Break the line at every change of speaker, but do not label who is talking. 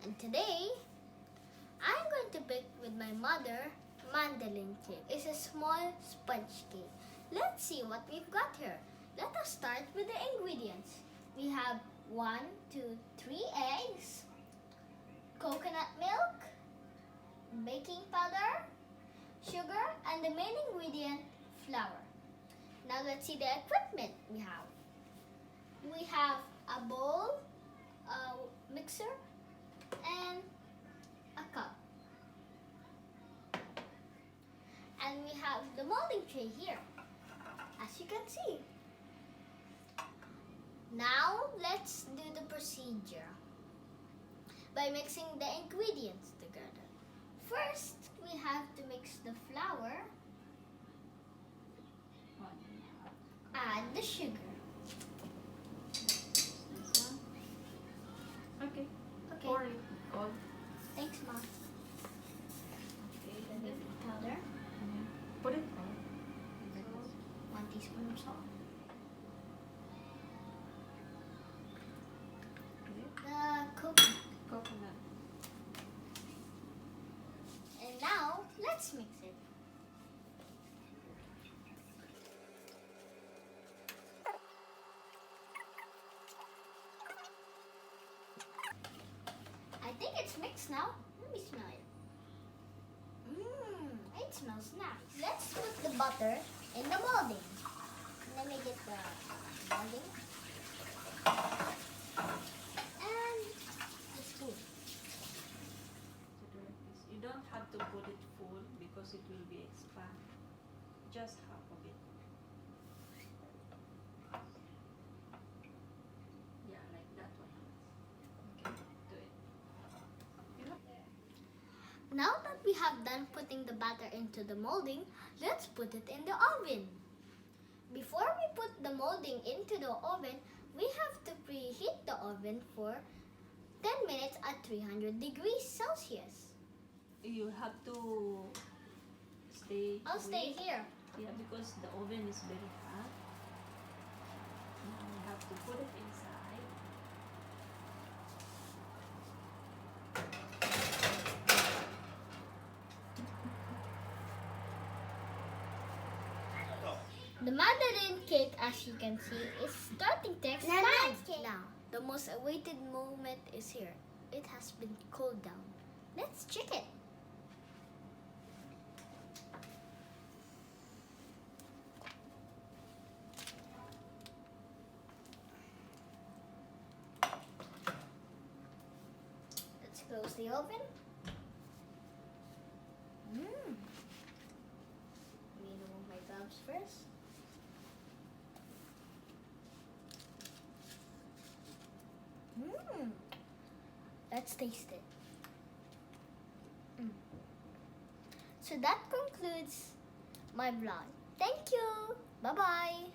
And today, I'm going to bake with my mother Madeleine cake. It's a small sponge cake. Let's see what we've got here. Let us start with the ingredients. We have 1, 2, 3 eggs, coconut milk, baking powder, sugar, and the main ingredient, flour. Now let's see the equipment we have. We have a bowl, a mixer, and a cup. And we have the molding tray here, as you can see. Now let's do the procedure by mixing the ingredients together. First, we have to mix the flour, add the sugar.
Okay.
Okay.
Pour it all.
Thanks, Mom.
Okay.
The baking powder,
Put it all.
1 teaspoon of salt. The
Coconut.
And now, let's mix it. I think it's mixed now. Let me smell it. It smells nice. Let's put the butter in the molding. Let me get the molding. And the spoon.
You don't have to put it full because it will be expand. Just half of it. Yeah, like that one. Okay, do it.
Now that we have done putting the batter into the molding, let's put it in the oven. Before we put the molding into the oven, we have to preheat the oven for 10 minutes at 300 degrees Celsius.
You have to stay.
I'll stay here.
Yeah, because the oven is very hot. Now you have to put it inside.
The Madeleine cake, as you can see, is starting to expand. Now, the most awaited moment is here. It has been cooled down. Let's check it. Let's close the oven. Let me remove my gloves first. Let's taste it. So that concludes my vlog. Thank you. Bye-bye.